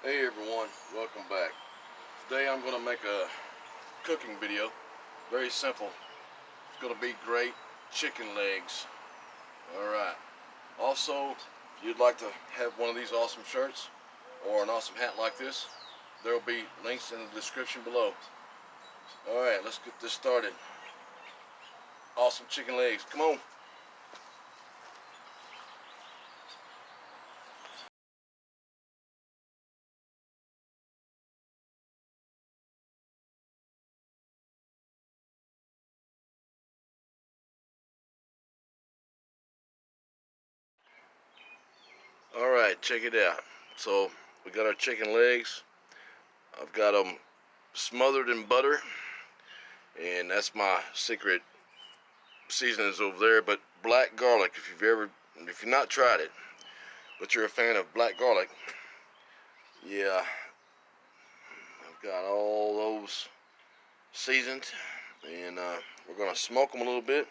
Hey everyone, welcome back. Today I'm going to make a cooking video. Very simple. It's going to be great chicken legs. Alright. Also, if you'd like to have one of these awesome shirts or an awesome hat like this, there will be links in the description below. Alright, let's get this started. Awesome chicken legs. Come on. Alright, check it out. So, we got our chicken legs. I've got them smothered in butter, and that's my secret seasonings over there. But black garlic, if you've not tried it, but you're a fan of black garlic, yeah, I've got all those seasoned, and we're gonna smoke them a little bit.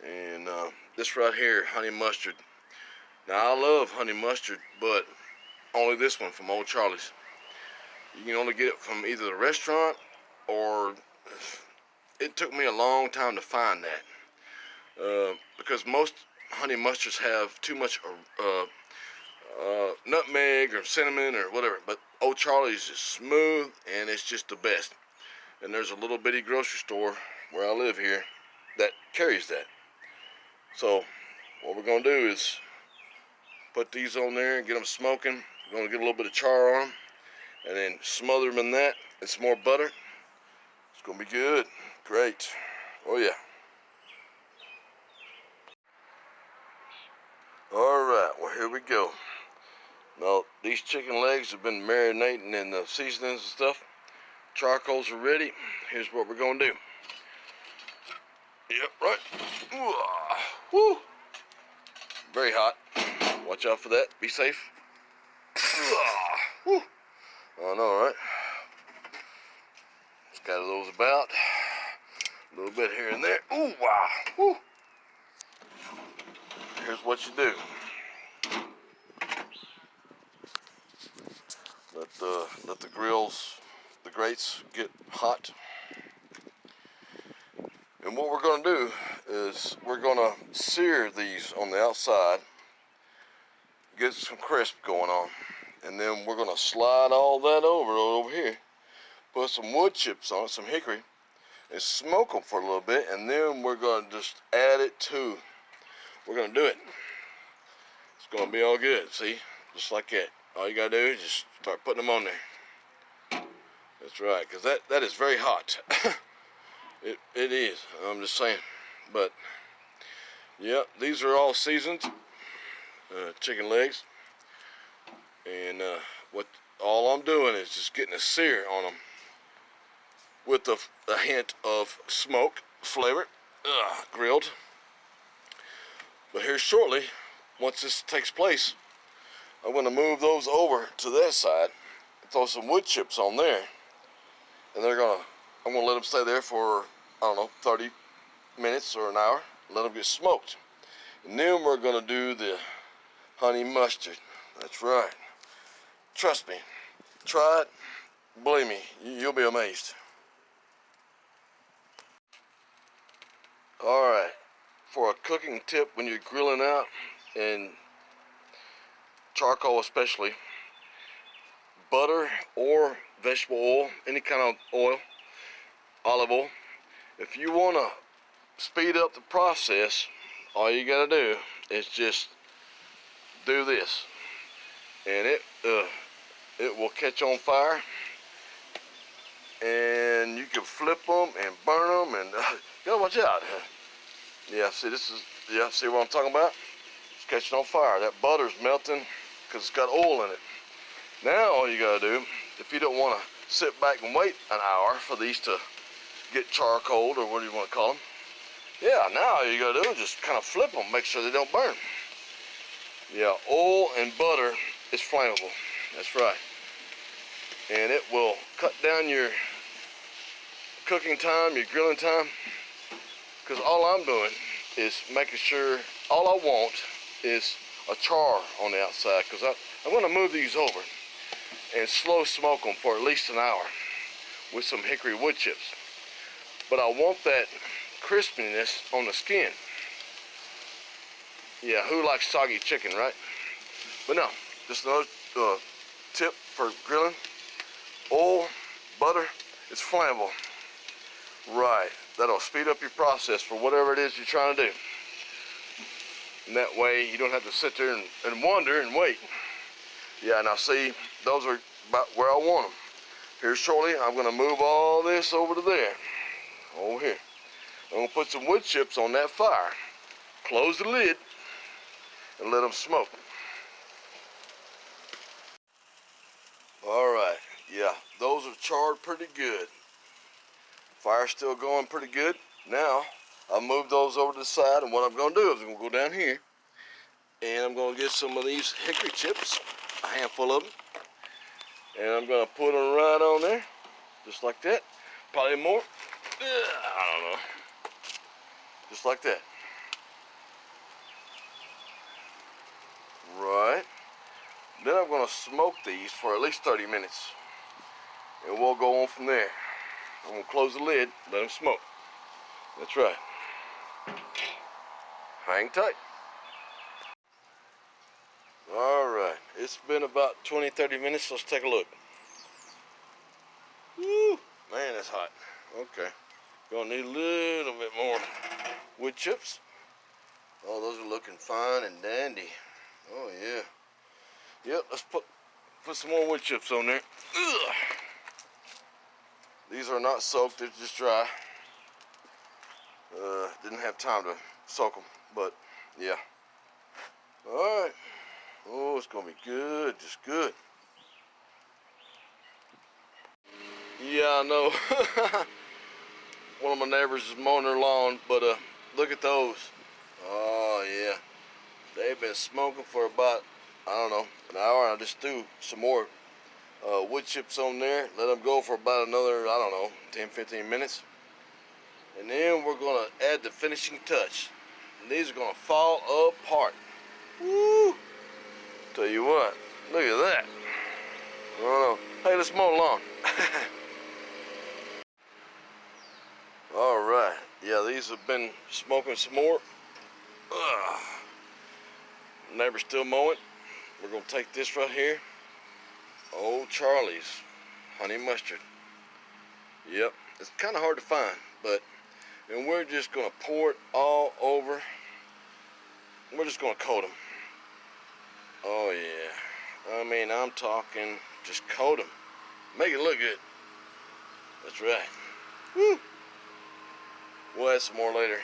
And this right here, honey mustard. Now I love honey mustard, but only this one from Old Charlie's. You can only get it from either the restaurant, or it took me a long time to find that, because most honey mustards have too much nutmeg or cinnamon or whatever, but Old Charlie's is smooth and it's just the best. And there's a little bitty grocery store where I live here that carries that. So what we're gonna do is put these on there and get them smoking. We're gonna get a little bit of char on them and then smother them in that and some more butter. It's gonna be good. Great. Oh yeah. Alright, well here we go. Now these chicken legs have been marinating in the seasonings and stuff. Charcoals are ready. Here's what we're gonna do. Yep, right. Woo! Very hot. Watch out for that. Be safe. Woo! I know, right? Scatter those about. A little bit here and there. Ooh, wow. Woo! Here's what you do. Let the grates get hot. And what we're going to do is we're going to sear these on the outside, get some crisp going on, and then we're going to slide all that over here, put some wood chips on it, some hickory, and smoke them for a little bit, and then we're going to just add it to, we're going to do it. It's going to be all good, see, just like that. All you got to do is just start putting them on there. That's right, because that is very hot. It is, I'm just saying. But yeah, these are all seasoned chicken legs, and all I'm doing is just getting a sear on them with a hint of smoke flavor, grilled. But here shortly, once this takes place, I'm going to move those over to that side and throw some wood chips on there, and I'm going to let them stay there for, I don't know, 30 minutes or an hour, let them get smoked. And then we're going to do the honey mustard. That's right. Trust me. Try it. Believe me, you'll be amazed. Alright, for a cooking tip when you're grilling out, and charcoal especially, butter or vegetable oil, any kind of oil, olive oil, if you want to speed up the process, all you got to do is just do this, and it will catch on fire, and you can flip them and burn them, and you gotta watch out. Yeah, see see what I'm talking about? It's catching on fire. That butter's melting because it's got oil in it. Now all you gotta do, if you don't want to sit back and wait an hour for these to get charcoaled, or what do you want to call them? Yeah, now all you gotta do is just kind of flip them, make sure they don't burn. Yeah, oil and butter is flammable. That's right. And it will cut down your cooking time, your grilling time, because all I'm doing is making sure, all I want is a char on the outside, because I'm going to move these over. and slow smoke them for at least an hour with some hickory wood chips. But I want that crispiness on the skin. Yeah, who likes soggy chicken, right? But no, just another tip for grilling. Oil, butter, it's flammable. Right, that'll speed up your process for whatever it is you're trying to do. And that way you don't have to sit there and wonder and wait. Yeah, now see, those are about where I want them. Here shortly, I'm gonna move all this over to there. Over here. I'm gonna put some wood chips on that fire. Close the lid and let them smoke. All right, yeah, those are charred pretty good. Fire's still going pretty good. Now, I'll move those over to the side, and what I'm gonna do is I'm gonna go down here and I'm gonna get some of these hickory chips, a handful of them, and I'm gonna put them right on there, just like that. Probably more, I don't know, just like that. Right. Then I'm gonna smoke these for at least 30 minutes, and we'll go on from there. I'm gonna close the lid, let them smoke. That's right. Hang tight. All right, it's been about 20-30 minutes. Let's take a look. Woo, man, that's hot. Okay, gonna need a little bit more wood chips. Oh, those are looking fine and dandy. Oh yeah. Yep, let's put some more wood chips on there. Ugh. These are not soaked, they're just dry. Didn't have time to soak them, but yeah. All right. Oh, it's gonna be good, just good. Yeah, I know. One of my neighbors is mowing their lawn, but look at those. Oh yeah, they've been smoking for about, I don't know, an hour. I just threw some more wood chips on there. Let them go for about another, I don't know, 10-15 minutes. And then we're gonna add the finishing touch. And these are gonna fall apart. Woo! Tell you what, look at that. Oh, hey, let's mow along. All right, yeah, these have been smoking some more. Neighbor's still mowing. We're gonna take this right here. Old Charlie's honey mustard. Yep, it's kind of hard to find, but and we're just gonna pour it all over. We're just gonna coat them. Oh yeah, I mean, I'm talking just coat them. Make it look good. That's right. Woo! We'll add some more later.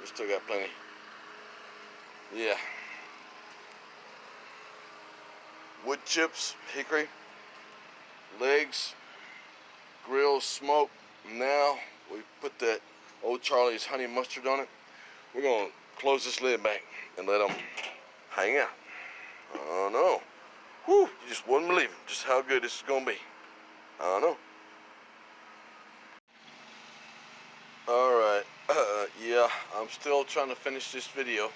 We still got plenty. Yeah. Wood chips, hickory, legs, grill, smoke. Now we put that Old Charlie's honey mustard on it. We're gonna close this lid back and let them hang out. Oh no. Whew, you just wouldn't believe it, just how good this is gonna be. I don't know. All right, yeah, I'm still trying to finish this video.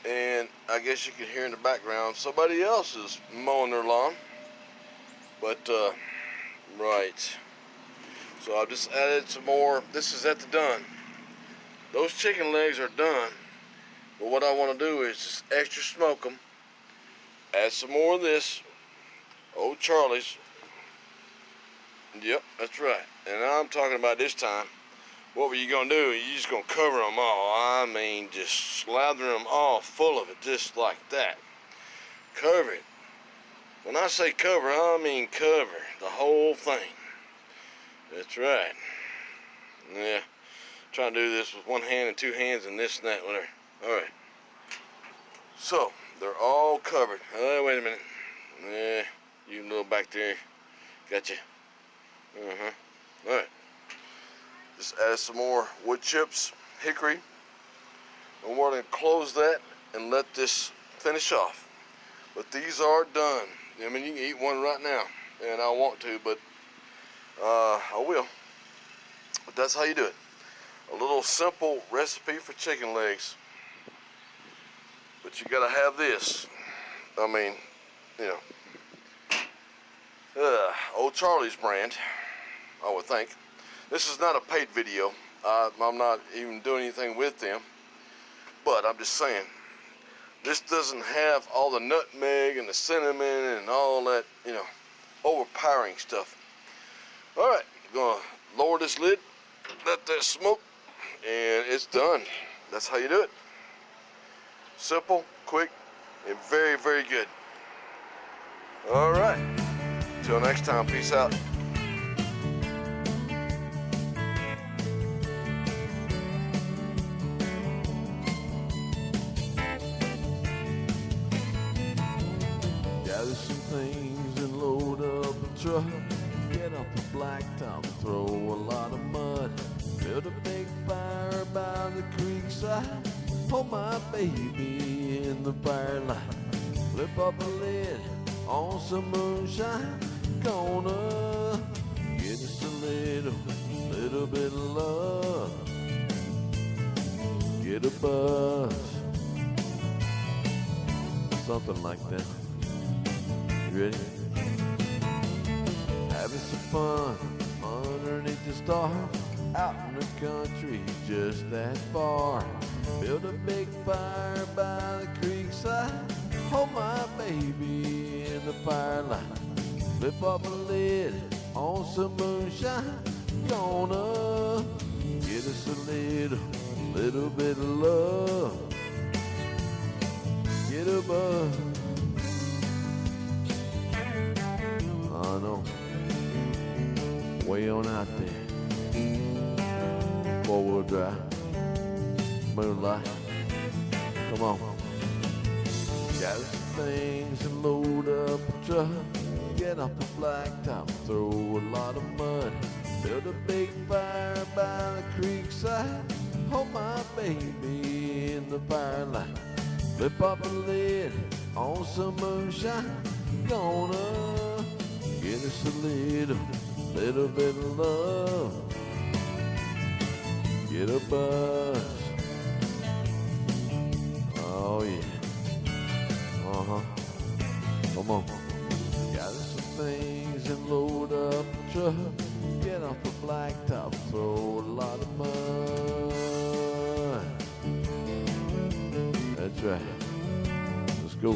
And I guess you can hear in the background somebody else is mowing their lawn. But, right. So I've just added some more. This is at the done. Those chicken legs are done. But what I want to do is just extra smoke them. Add some more of this. Old Charlie's. Yep, that's right. And I'm talking about this time. What were you going to do? You're just going to cover them all. I mean, just slather them all full of it, just like that. Cover it. When I say cover, I mean cover the whole thing. That's right. Yeah. Trying to do this with one hand and two hands and this and that, whatever. All right. So, they're all covered. Oh, wait a minute. Yeah, you little back there. Gotcha. All right. Just add some more wood chips, hickory, and we're going to close that and let this finish off. But these are done. I mean, you can eat one right now, and I want to, but I will. But that's how you do it. A little simple recipe for chicken legs. But you got to have this. I mean, you know, Old Charlie's brand, I would think. This is not a paid video. I'm not even doing anything with them. But I'm just saying, this doesn't have all the nutmeg and the cinnamon and all that, you know, overpowering stuff. All right, I'm gonna lower this lid, let that smoke, and it's done. That's how you do it. Simple, quick, and very, very good. All right, till next time, peace out. Gather some things and load up a truck. Get off the blacktop, throw a lot of mud. Build a big fire by the creek side. Hold my baby in the firelight. Flip up a lid on some moonshine. Gonna get us a little bit of love. Get a buzz, something like that. You ready? Having some fun underneath the stars, out in the country just that far. Build a big fire by the creek side. Hold my baby in the firelight. Flip up a lid on some moonshine. Gonna get us a little bit of love. Get a buzz. I know. Way on out there. 4-wheel drive. Moonlight. Come on. Gather some things and load up a truck. Get off the blacktop, throw a lot of mud. Build a big fire by the creek side. Hold my baby in the firelight. Flip up a lid on some moonshine. Gonna get us a little bit of love. Get a buzz. Oh yeah. Come on. Gather some things and load up a truck. Get off the blacktop, throw a lot of mud. That's right. Let's go.